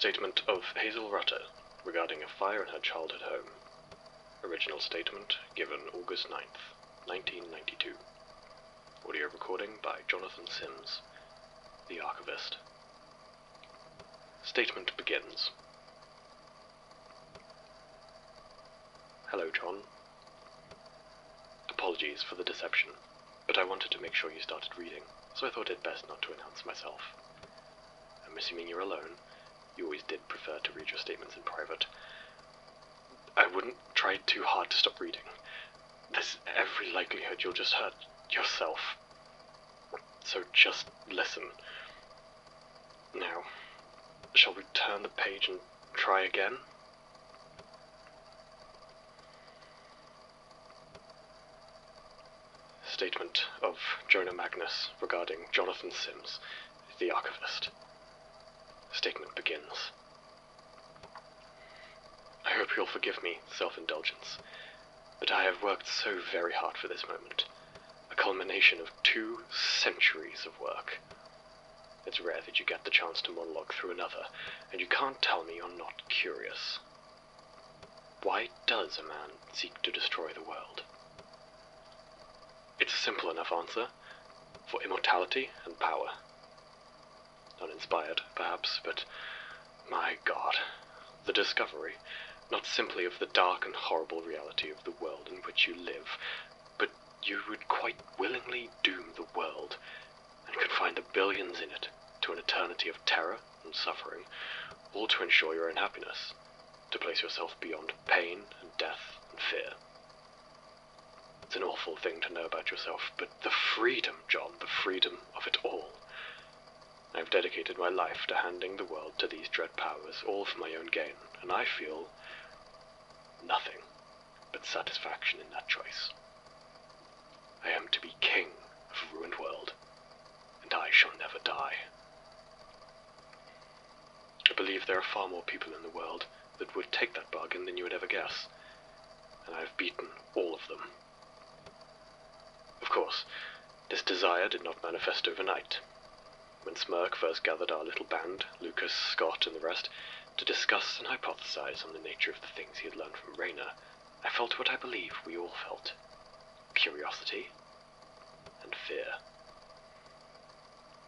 Statement of Hazel Rutter regarding a fire in her childhood home. Original statement given August 9th, 1992. Audio recording by Jonathan Sims, the archivist. Statement begins. Hello, John. Apologies for the deception, but I wanted to make sure you started reading, so I thought it best not to announce myself. I'm assuming you're alone. You always did prefer to read your statements in private. I wouldn't try too hard to stop reading. There's every likelihood you'll just hurt yourself. So just listen. Now, shall we turn the page and try again? Statement of Jonah Magnus regarding Jonathan Sims, the archivist. Statement begins. I hope you'll forgive me self-indulgence, but I have worked so very hard for this moment, a culmination of 2 centuries of work. It's rare that you get the chance to monologue through another, and you can't tell me you're not curious. Why does a man seek to destroy the world? It's a simple enough answer, for immortality and power. Uninspired, perhaps, but my God, the discovery, not simply of the dark and horrible reality of the world in which you live, but you would quite willingly doom the world, and confine the billions in it to an eternity of terror and suffering, all to ensure your own happiness, to place yourself beyond pain and death and fear. It's an awful thing to know about yourself, but the freedom, John, the freedom of it all. I've dedicated my life to handing the world to these dread powers, all for my own gain, and I feel nothing but satisfaction in that choice. I am to be king of a ruined world, and I shall never die. I believe there are far more people in the world that would take that bargain than you would ever guess, and I have beaten all of them. Of course, this desire did not manifest overnight. When Smirk first gathered our little band, Lucas, Scott, and the rest, to discuss and hypothesize on the nature of the things he had learned from Raina, I felt what I believe we all felt: curiosity and fear.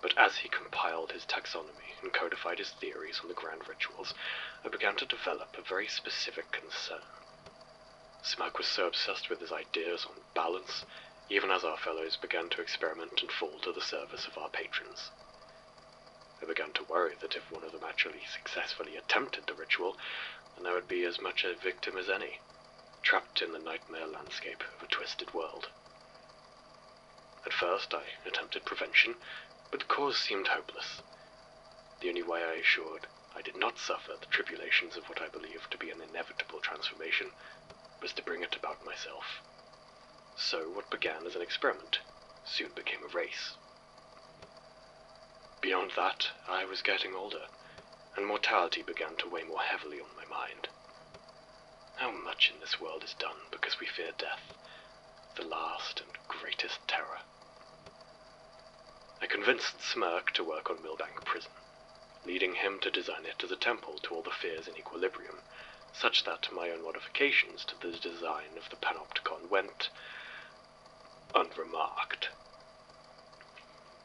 But as he compiled his taxonomy and codified his theories on the grand rituals, I began to develop a very specific concern. Smirk was so obsessed with his ideas on balance, even as our fellows began to experiment and fall to the service of our patrons. I began to worry that if one of them actually successfully attempted the ritual, then I would be as much a victim as any, trapped in the nightmare landscape of a twisted world. At first I attempted prevention, but the cause seemed hopeless. The only way I assured I did not suffer the tribulations of what I believed to be an inevitable transformation was to bring it about myself. So what began as an experiment soon became a race. Beyond that, I was getting older, and mortality began to weigh more heavily on my mind. How much in this world is done because we fear death, the last and greatest terror. I convinced Smirk to work on Millbank Prison, leading him to design it as a temple to all the fears in equilibrium, such that my own modifications to the design of the panopticon went unremarked.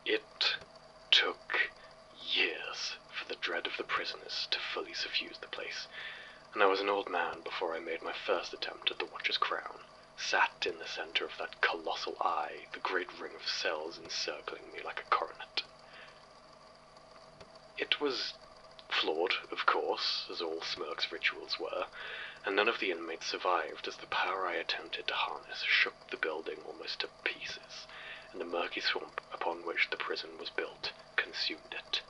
It took years for the dread of the prisoners to fully suffuse the place, and I was an old man before I made my first attempt at the Watcher's crown, sat in the center of that colossal eye, the great ring of cells encircling me like a coronet. It was flawed, of course, as all Smirk's rituals were, and none of the inmates survived as the power I attempted to harness shook the building almost to pieces, and the murky swamp upon which the prison was built consumed it.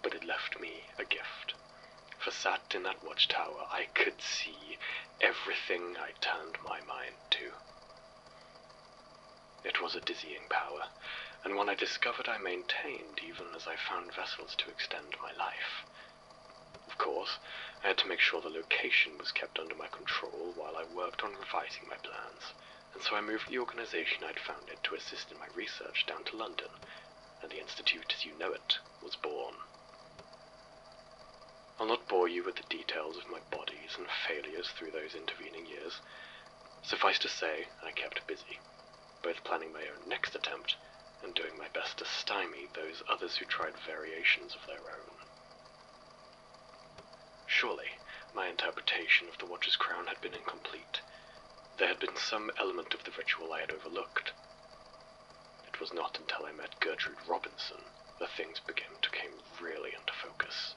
But it left me a gift, for sat in that watchtower I could see everything I turned my mind to. It was a dizzying power, and one I discovered I maintained even as I found vessels to extend my life. Of course, I had to make sure the location was kept under my control while I worked on revising my plans, and so I moved the organization I'd founded to assist in my research down to London, and the Institute as you know it was born. I'll not bore you with the details of my bodies and failures through those intervening years. Suffice to say, I kept busy, both planning my own next attempt and doing my best to stymie those others who tried variations of their own. Surely, my interpretation of the Watcher's crown had been incomplete. There had been some element of the ritual I had overlooked. It was not until I met Gertrude Robinson that things came really into focus.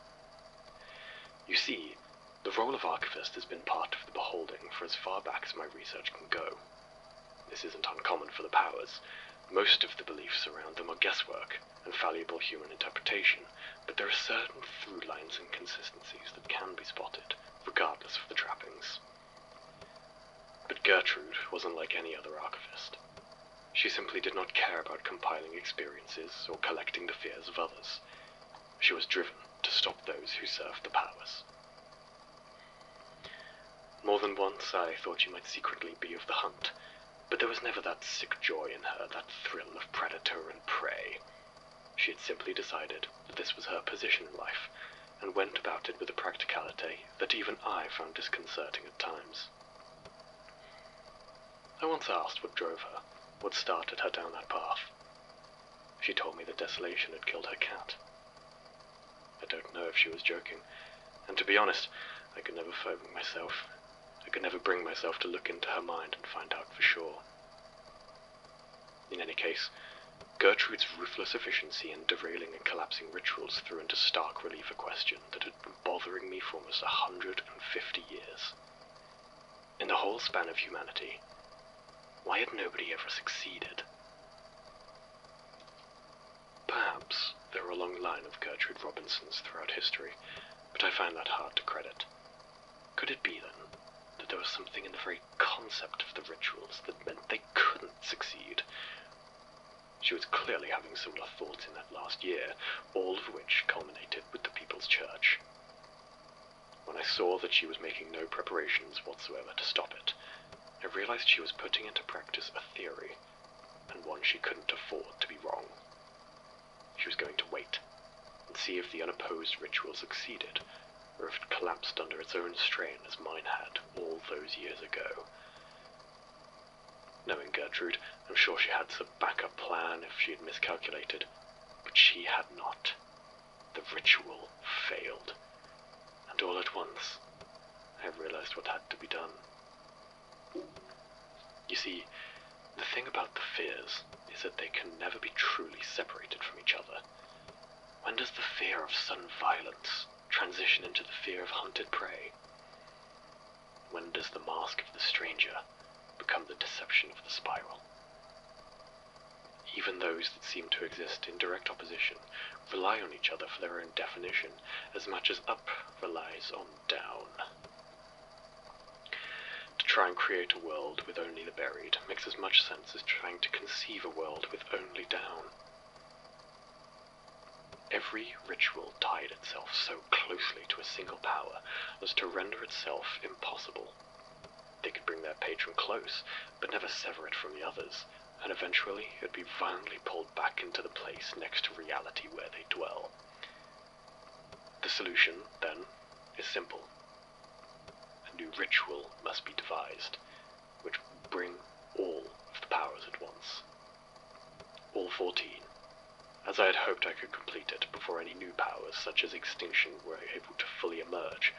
You see, the role of archivist has been part of the beholding for as far back as my research can go. This isn't uncommon for the powers. Most of the beliefs around them are guesswork and fallible human interpretation, but there are certain through lines and consistencies that can be spotted, regardless of the trappings. But Gertrude wasn't like any other archivist. She simply did not care about compiling experiences or collecting the fears of others. She was driven to stop those who served the powers. More than once I thought she might secretly be of the hunt, but there was never that sick joy in her, that thrill of predator and prey. She had simply decided that this was her position in life, and went about it with a practicality that even I found disconcerting at times. I once asked what drove her, what started her down that path. She told me that desolation had killed her cat. I don't know if she was joking, and to be honest, I could never bring myself to look into her mind and find out for sure. In any case, Gertrude's ruthless efficiency in derailing and collapsing rituals threw into stark relief a question that had been bothering me for almost 150 years. In the whole span of humanity, why had nobody ever succeeded? Perhaps there were a long line of Gertrude Robinsons throughout history, but I find that hard to credit. Could it be, then, that there was something in the very concept of the rituals that meant they couldn't succeed? She was clearly having similar thoughts in that last year, all of which culminated with the People's Church. When I saw that she was making no preparations whatsoever to stop it, I realized she was putting into practice a theory, and one she couldn't afford to be wrong. She was going to wait and see if the unopposed ritual succeeded, or if it collapsed under its own strain as mine had all those years ago. Knowing Gertrude, I'm sure she had some backup plan if she had miscalculated, but she had not. The ritual failed, and all at once, I realized what had to be done. You see, the thing about the fears is that they can never be truly separated from each other. When does the fear of sudden violence transition into the fear of hunted prey? When does the mask of the stranger become the deception of the spiral? Even those that seem to exist in direct opposition rely on each other for their own definition, as much as up relies on down. To try and create a world with only the buried makes as much sense as trying to conceive a world with only down. Every ritual tied itself so closely to a single power as to render itself impossible. They could bring their patron close, but never sever it from the others, and eventually it would be violently pulled back into the place next to reality where they dwell. The solution, then, is simple. A new ritual must be devised, which will bring all of the powers at once. All 14, as I had hoped I could complete it before any new powers such as extinction were able to fully emerge.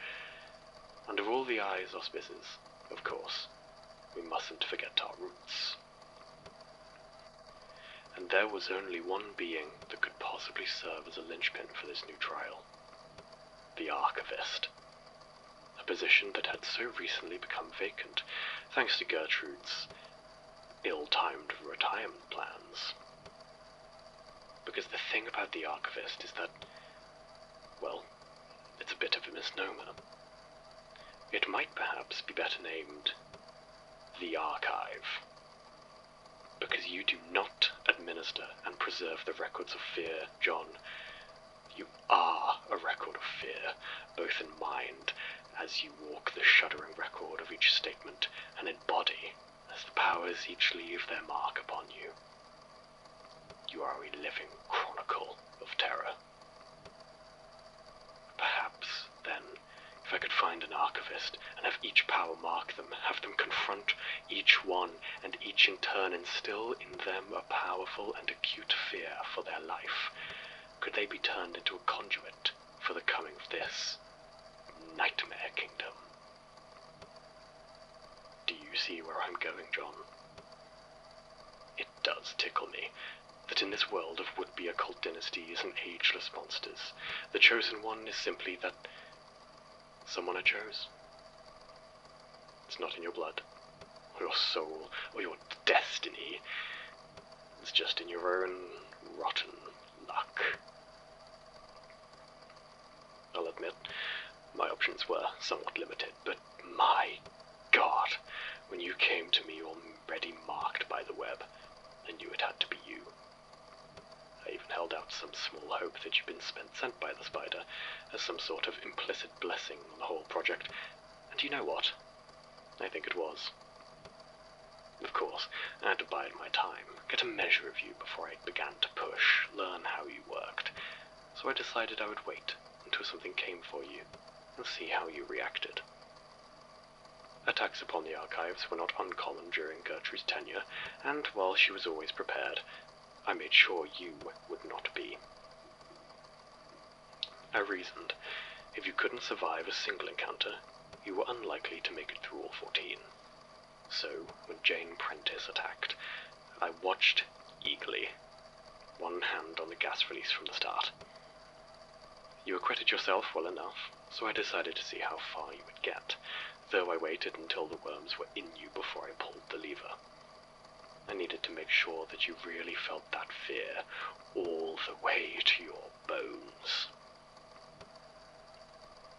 Under all the eyes' auspices, of course, we mustn't forget our roots. And there was only one being that could possibly serve as a linchpin for this new trial. The Archivist. A position that had so recently become vacant, thanks to Gertrude's ill-timed retirement plans. Because the thing about the Archivist is that, well, it's a bit of a misnomer. It might perhaps be better named the Archive. Because you do not administer and preserve the records of fear, John. You are a record of fear, both in mind, as you walk the shuddering record of each statement, and in body, as the powers each leave their mark upon you. You are a living chronicle of terror. Perhaps, then, If I could find an archivist and have each power mark them, have them confront each one, and each in turn instill in them a powerful and acute fear for their life, could they be turned into a conduit for the coming of this nightmare kingdom? Do you see where I'm going, John? It does tickle me that in this world of would-be occult dynasties and ageless monsters, the chosen one is simply that someone I chose. It's not in your blood, or your soul, or your destiny. It's just in your own rotten luck. I'll admit, my options were somewhat limited, but my God, when you came to me already marked by the web, I knew it had to be you. I even held out some small hope that you'd been sent by the spider as some sort of implicit blessing on the whole project, and you know what? I think it was. Of course, I had to bide my time, get a measure of you before I began to push, learn how you worked, so I decided I would wait until something came for you, and see how you reacted. Attacks upon the archives were not uncommon during Gertrude's tenure, and while she was always prepared, I made sure you would not be. I reasoned, if you couldn't survive a single encounter, you were unlikely to make it through all 14. So, when Jane Prentice attacked, I watched eagerly, one hand on the gas release from the start. You acquitted yourself well enough, so I decided to see how far you would get, though I waited until the worms were in you before I pulled the lever. I needed to make sure that you really felt that fear all the way to your bones.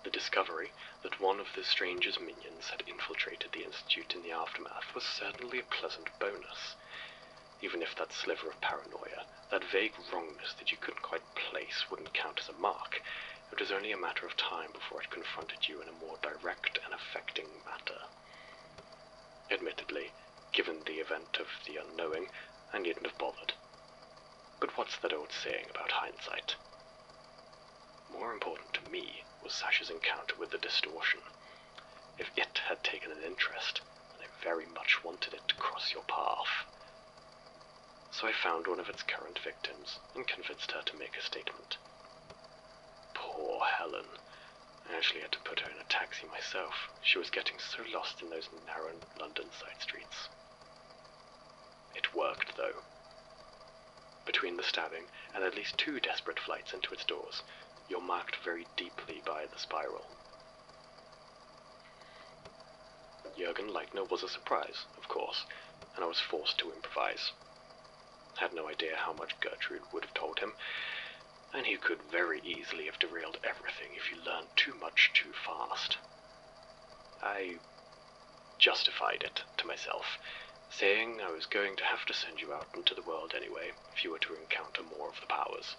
The discovery that one of the stranger's minions had infiltrated the Institute in the aftermath was certainly a pleasant bonus. Even if that sliver of paranoia, that vague wrongness that you couldn't quite place, wouldn't count as a mark, it was only a matter of time before it confronted you in a more direct and affecting manner. Admittedly, given the event of the unknowing, I needn't have bothered. But what's that old saying about hindsight? More important to me was Sasha's encounter with the distortion. If it had taken an interest, then I very much wanted it to cross your path. So I found one of its current victims and convinced her to make a statement. Poor Helen. I actually had to put her in a taxi myself. She was getting so lost in those narrow London side streets. It worked, though. Between the stabbing and at least 2 desperate flights into its doors, you're marked very deeply by the spiral. Jürgen Leitner was a surprise, of course, and I was forced to improvise. Had no idea how much Gertrude would have told him, and he could very easily have derailed everything if you learned too much too fast. I justified it to myself, saying I was going to have to send you out into the world anyway if you were to encounter more of the powers,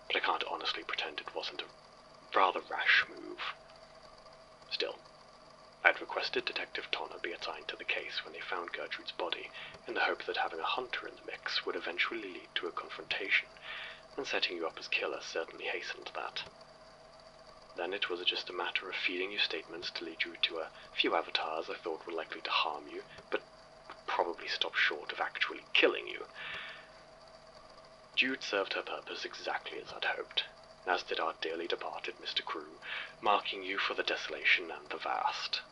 but I can't honestly pretend it wasn't a rather rash move. Still, I'd requested Detective Tonner be assigned to the case when they found Gertrude's body, in the hope that having a hunter in the mix would eventually lead to a confrontation, and setting you up as killer certainly hastened that. Then it was just a matter of feeding you statements to lead you to a few avatars I thought were likely to harm you, but would probably stop short of actually killing you. Jude served her purpose exactly as I'd hoped, as did our dearly departed Mr. Crew, marking you for the desolation and the vast.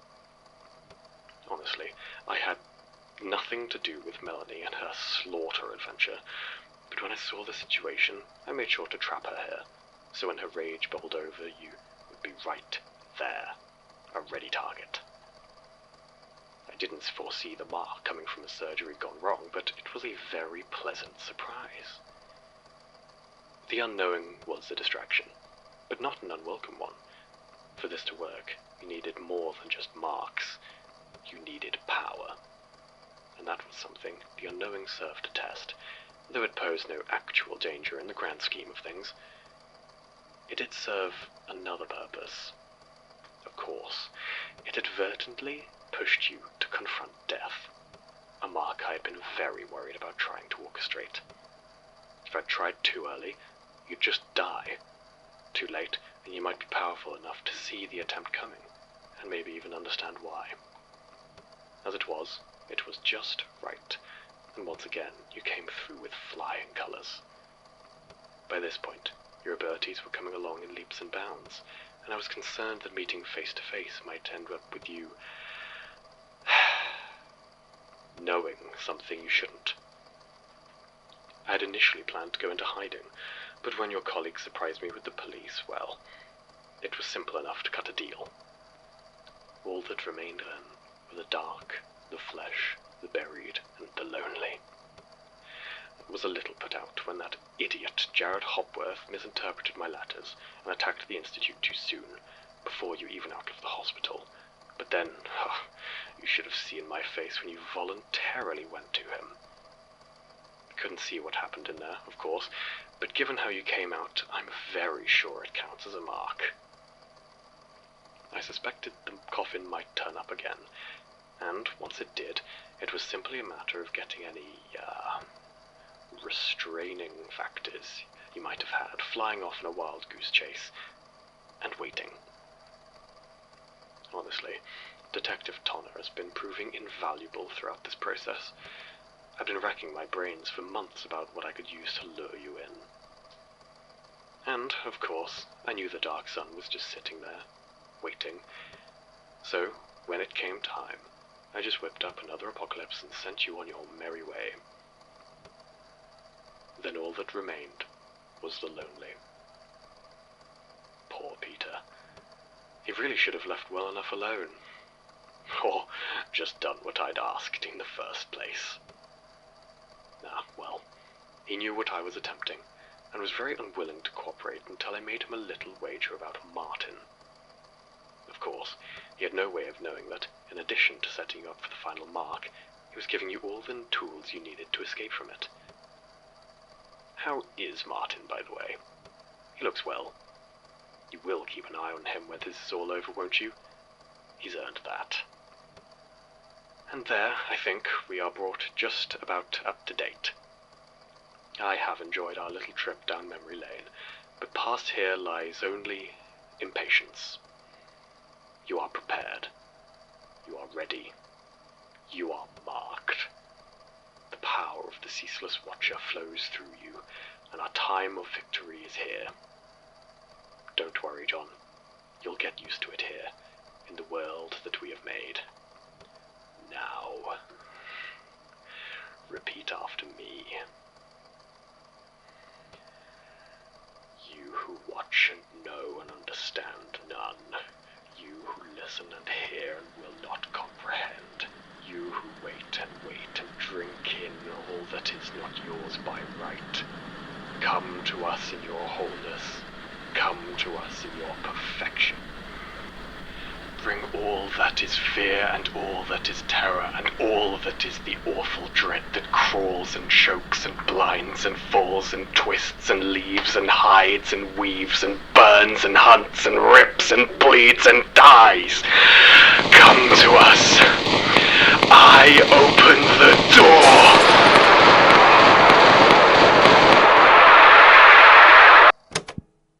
Honestly, I had nothing to do with Melanie and her slaughter adventure, but when I saw the situation, I made sure to trap her here, so when her rage bubbled over, you would be right there, a ready target. I didn't foresee the mark coming from a surgery gone wrong, but it was a very pleasant surprise. The unknowing was a distraction, but not an unwelcome one. For this to work, you needed more than just marks. You needed power. And that was something the unknowing served to test, though it posed no actual danger in the grand scheme of things. It did serve another purpose. Of course, it advertently pushed you to confront death, a mark I had been very worried about trying to orchestrate. If I'd tried too early, you'd just die. Too late, and you might be powerful enough to see the attempt coming, and maybe even understand why. As it was just right, and once again you came through with flying colours. By this point, your abilities were coming along in leaps and bounds, and I was concerned that meeting face to face might end up with you knowing something you shouldn't. I had initially planned to go into hiding, but when your colleague surprised me with the police, well, it was simple enough to cut a deal. All that remained then were the dark, the flesh, the buried, and the lonely. I was a little put out when that idiot Jared Hopworth misinterpreted my letters and attacked the Institute too soon, before you even out of the hospital. But then, you should have seen my face when you voluntarily went to him. Couldn't see what happened in there, of course, but given how you came out, I'm very sure it counts as a mark. I suspected the coffin might turn up again, and once it did, it was simply a matter of getting any, restraining factors you might have had flying off in a wild goose chase, and waiting. Honestly, Detective Tonner has been proving invaluable throughout this process. I've been racking my brains for months about what I could use to lure you in. And, of course, I knew the Dark Sun was just sitting there, waiting. So, when it came time, I just whipped up another apocalypse and sent you on your merry way. Then all that remained was the lonely. Poor Peter. He really should have left well enough alone. Or just done what I'd asked in the first place. Well, he knew what I was attempting, and was very unwilling to cooperate until I made him a little wager about Martin. Of course, he had no way of knowing that, in addition to setting you up for the final mark, he was giving you all the tools you needed to escape from it. How is Martin, by the way? He looks well. You will keep an eye on him when this is all over, won't you? He's earned that. And there, I think, we are brought just about up to date. I have enjoyed our little trip down memory lane, but past here lies only impatience. You are prepared. You are ready. You are marked. The power of the Ceaseless Watcher flows through you, and our time of victory is here. Don't worry, John. You'll get used to it here, in the world that we have made. Now, repeat after me. You who watch and know and understand none. You who listen and hear and will not comprehend. You who wait and drink in all that is not yours by right. Come to us in your wholeness. Come to us in your perfection. Bring all that is fear and all that is terror and all that is the awful dread that crawls and chokes and blinds and falls and twists and leaves and hides and weaves and burns and hunts and rips and bleeds and dies. Come to us. I open the door.